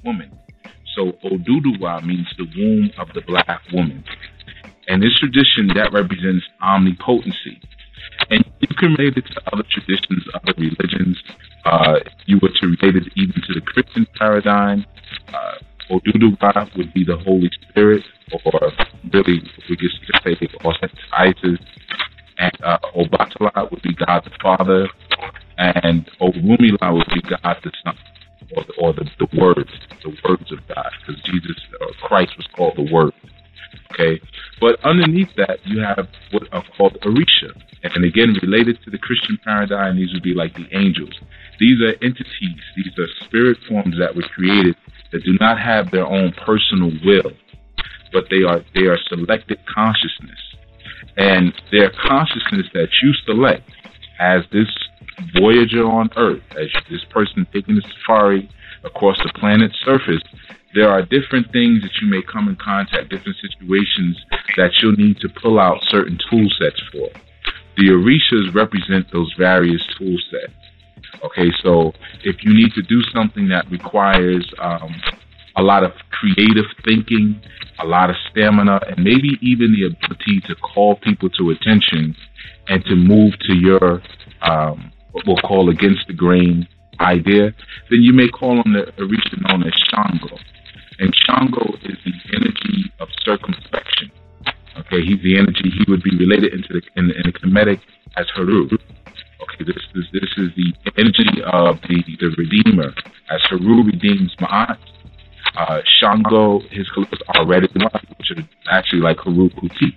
woman. So Odua means the womb of the black woman. And this tradition, that represents omnipotency. And you can relate it to other traditions, other religions. You were to relate it even to the Christian paradigm. Odua would be the Holy Spirit, or really, we could say, Isis. And Obatala would be God the Father. And Orumila would be God the Son, or the words of God, because Jesus or Christ was called the Word. Okay, but underneath that you have what are called Orisha, and again related to the Christian paradigm, these would be like the angels. These are entities, these are spirit forms that were created that do not have their own personal will, but they are selected consciousness, and their consciousness that you select as this voyager on Earth, as this person taking the safari across the planet's surface. There are different things that you may come in contact, different situations that you'll need to pull out certain tool sets for. The Orishas represent those various tool sets. Okay, so if you need to do something that requires a lot of creative thinking, a lot of stamina, and maybe even the ability to call people to attention and to move to your what we'll call against the grain idea, then you may call on the Orisha known as Shango. And Shango is the energy of circumspection. Okay, he's the energy. He would be related in the Kemetic as Haru. Okay, this is the energy of the Redeemer, as Haru redeems Ma'at. Shango, his colors are red and white, which are actually like Haru Kuti.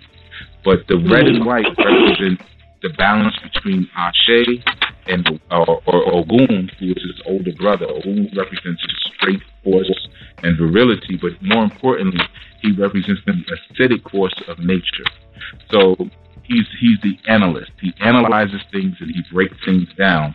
But the red and white represent the balance between Ashe and or Ogun, who is his older brother. Ogun represents his strength, force, and virility, but more importantly, he represents the acidic force of nature. So he's the analyst. He analyzes things and he breaks things down.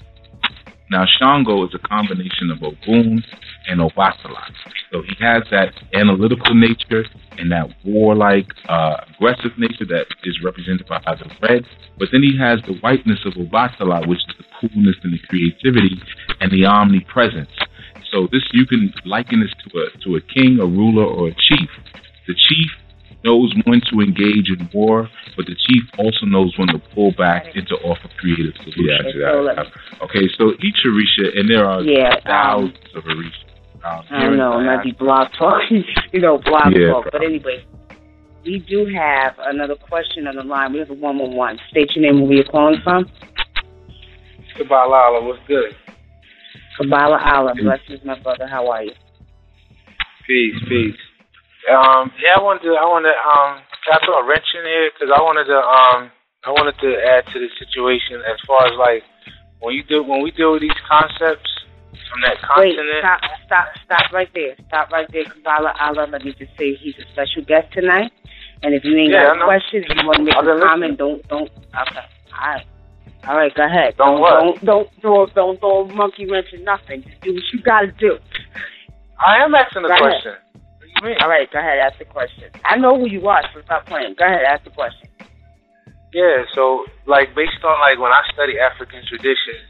Now, Shango is a combination of Ogun and Obatala. So he has that analytical nature and that warlike, aggressive nature that is represented by the red. But then he has the whiteness of Obatala, which is the coolness and the creativity and the omnipresence. So this, you can liken this to a king, a ruler, or a chief. The chief knows when to engage in war, but the chief also knows when to pull back and to offer creative solutions. Okay, so each Orisha, and there are thousands of Orishas. I don't know, not the blog talk, blog talk. But anyway, we do have another question on the line. We have a 111. State your name and where you're calling from. Kabbalah Allah, what's good? Kabbalah Allah, blessings, my brother. How are you? Peace. Yeah, I wanted to can I throw a wrench in here, because I wanted to add to the situation as far as like when we deal with these concepts from that continent. Wait, stop right there. Stop right there, Kabbalah Allah. Let me just say he's a special guest tonight, and if you ain't got a question, if you want to make a comment, don't. Okay, all right, go ahead. Don't throw a monkey wrench or nothing. Just do what you gotta do. I am asking the question. What do you mean? All right, go ahead, ask the question. I know who you are, so stop playing. Go ahead, ask the question. Yeah, so like based on like when I study African traditions,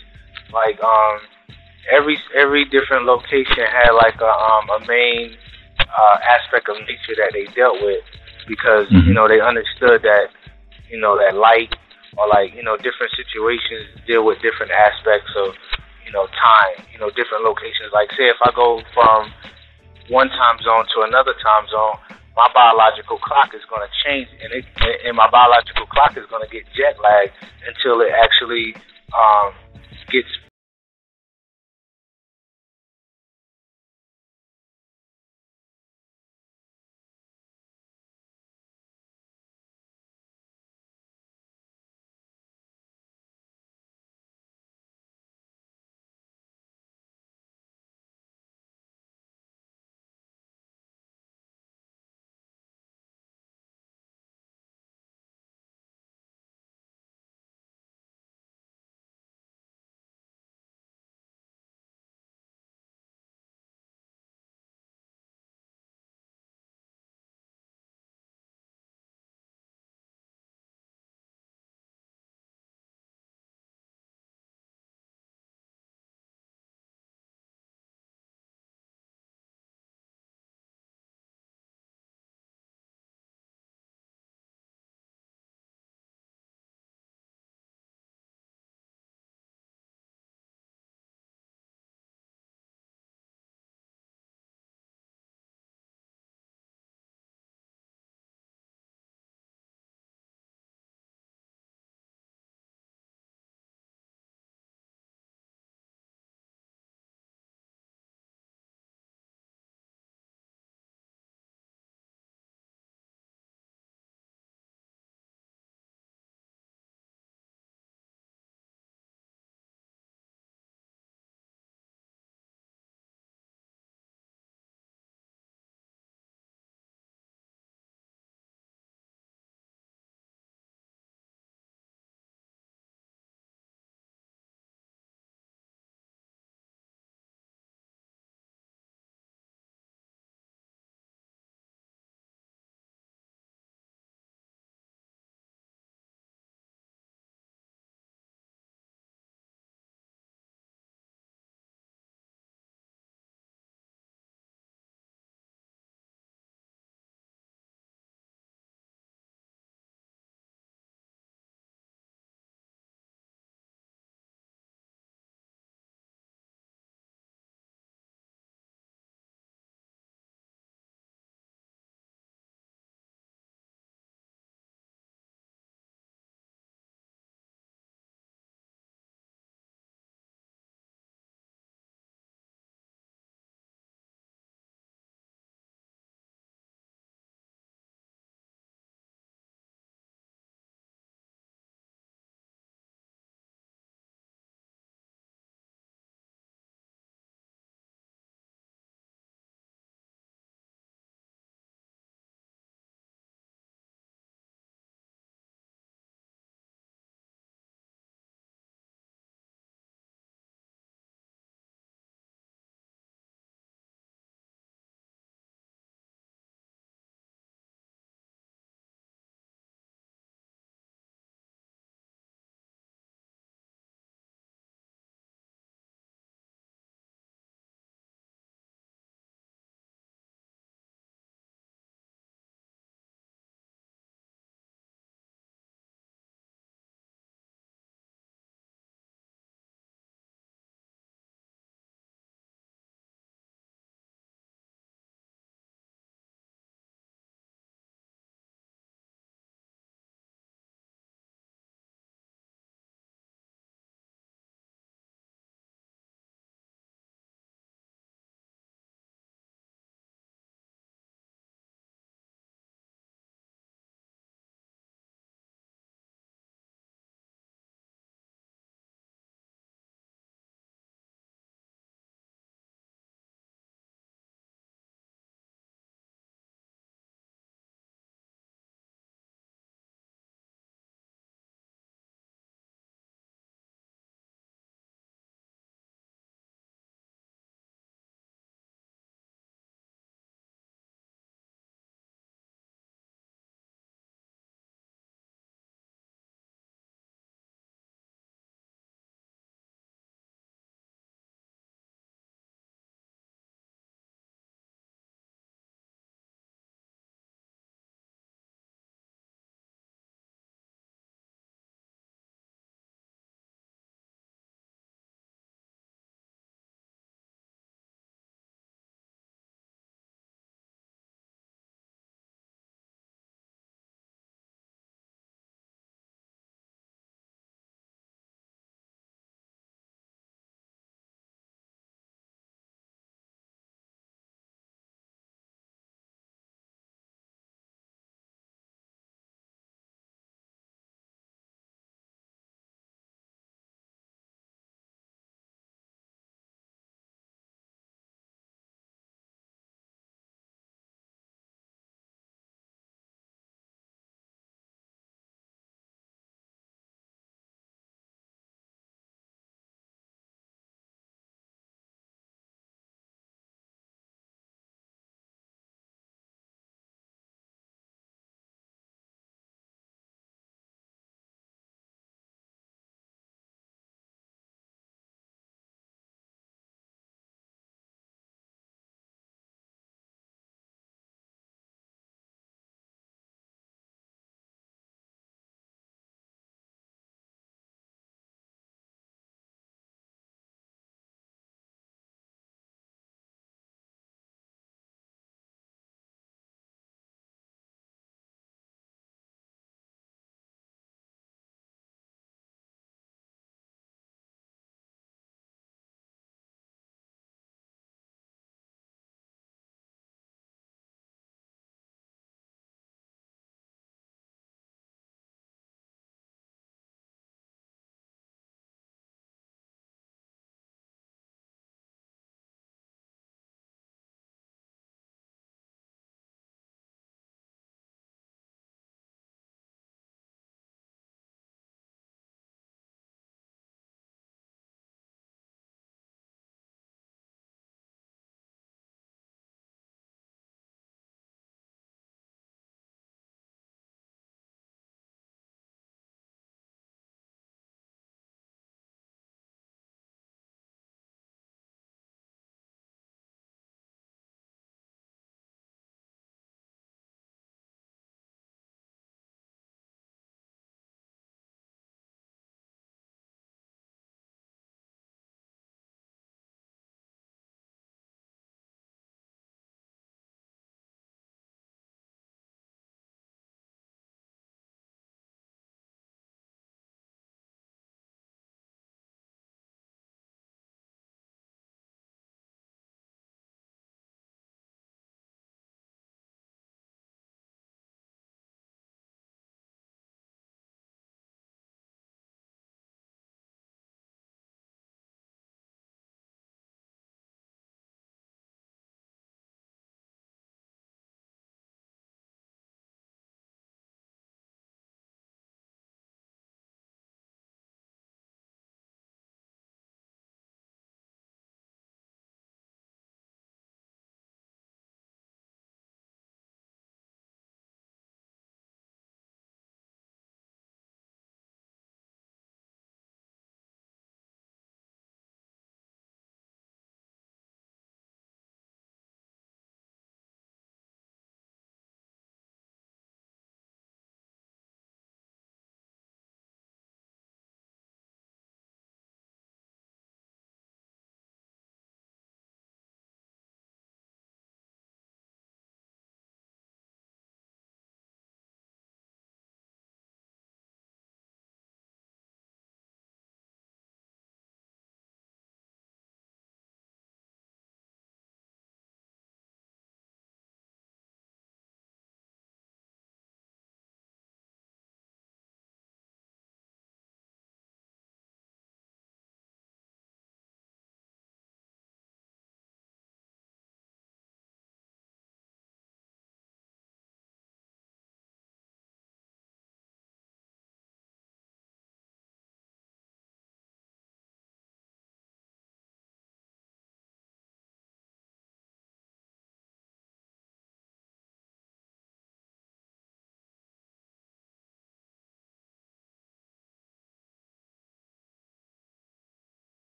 like every different location had like a main aspect of nature that they dealt with, because they understood that that light, or like different situations deal with different aspects of time, different locations. Like say if I go from one time zone to another time zone, my biological clock is going to change, and my biological clock is going to get jet lagged until it actually gets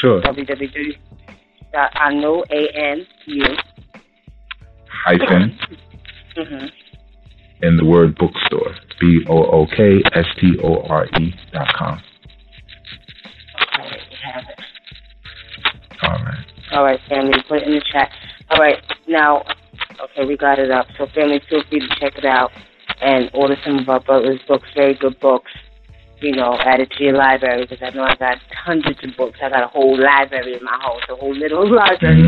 Sure. www.anu, A-N-U. Hyphen. And the word bookstore. BOOKSTORE.com. Okay, you have it. All right, family. Put it in the chat. All right, now, okay, we got it up. So, family, feel free to check it out and order some of our brother's books. Very good books. Add it to your library, because I know I got hundreds of books. I got a whole library in my house, a whole little library.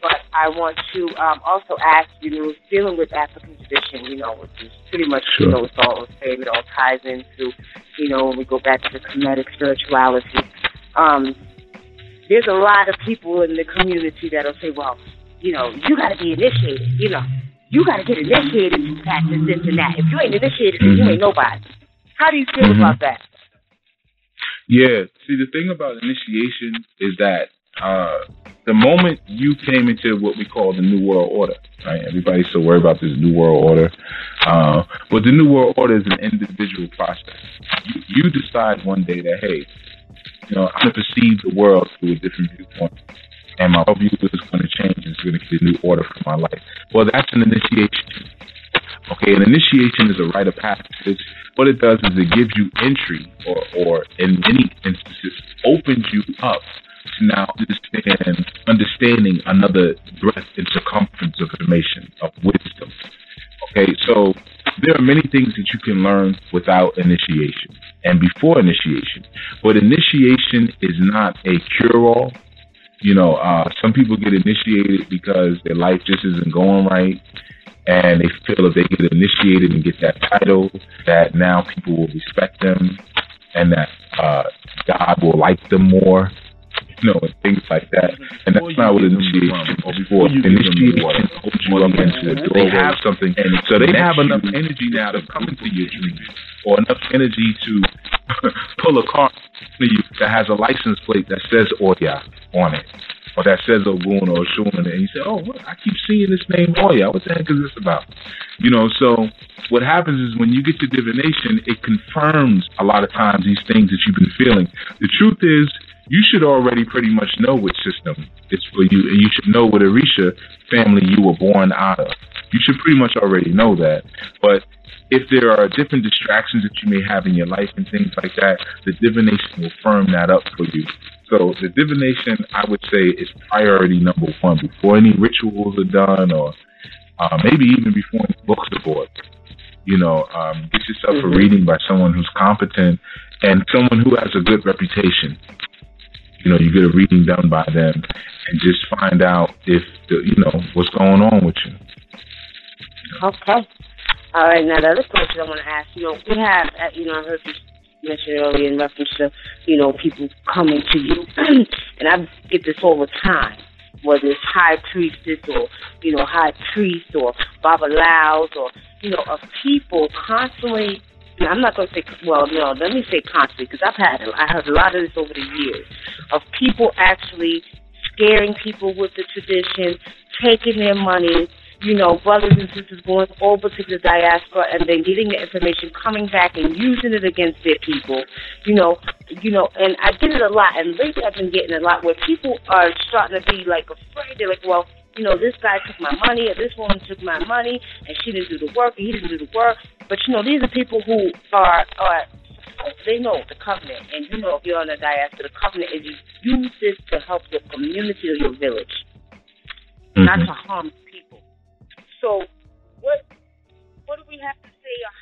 But I want to also ask, dealing with African tradition, which is pretty much, it's all the same. It all ties into, when we go back to the Kemetic spirituality. There's a lot of people in the community that'll say, well, you got to be initiated. You got to get initiated to practice this and that. If you ain't initiated, then you ain't nobody. How do you feel about that? Yeah. See, the thing about initiation is that the moment you came into what we call the New World Order, right? Everybody's so worried about this New World Order. But the New World Order is an individual process. You decide one day that, hey, I'm going to perceive the world through a different viewpoint. And my view is going to change. It's going to get a new order for my life. Well, that's an initiation. Okay, an initiation is a rite of passage. What it does is it gives you entry, or in many instances, opens you up to now understanding another breadth and circumference of information, of wisdom. Okay, so there are many things that you can learn without initiation and before initiation. But initiation is not a cure-all. Some people get initiated because their life just isn't going right, and they feel if they get initiated and get that title, that now people will respect them, and that God will like them more, and things like that. And that's not what initiation is for. Initiation opens you up into the doorway of something, and so they have enough energy now to come into your dreams, or enough energy to pull a car to you that has a license plate that says Oya on it, or that says Ogun or Oshun, and you say, oh, what? I keep seeing this name Oya. What the heck is this about? So what happens is when you get to divination, it confirms a lot of times these things that you've been feeling. The truth is, you should already pretty much know which system is for you, and you should know what Orisha family you were born out of. You should pretty much already know that. But if there are different distractions that you may have in your life and things like that, the divination will firm that up for you. So the divination, I would say, is priority number one before any rituals are done, or maybe even before any books are bought. Get yourself a reading by someone who's competent and someone who has a good reputation. You get a reading done by them, and just find out if what's going on with you. Okay. All right. Now the other question I want to ask, we have, I heard you mention earlier in reference to, people coming to you, and I get this all the time, whether it's high priestess or, high priest or babalaos or, of people constantly. I'm not going to say, well, no, let me say constantly, because I heard a lot of this over the years, of people actually scaring people with the tradition, taking their money, brothers and sisters going over to the diaspora and then getting the information, coming back and using it against their people, and I get it a lot, and lately I've been getting a lot where people are starting to be like afraid. They're like, well, this guy took my money, or this woman took my money, and she didn't do the work, and he didn't do the work. But, these are people who are they know the covenant. And, if you're on the diaspora, the covenant is you use this to help your community or your village, not to harm people. So what do we have to say, or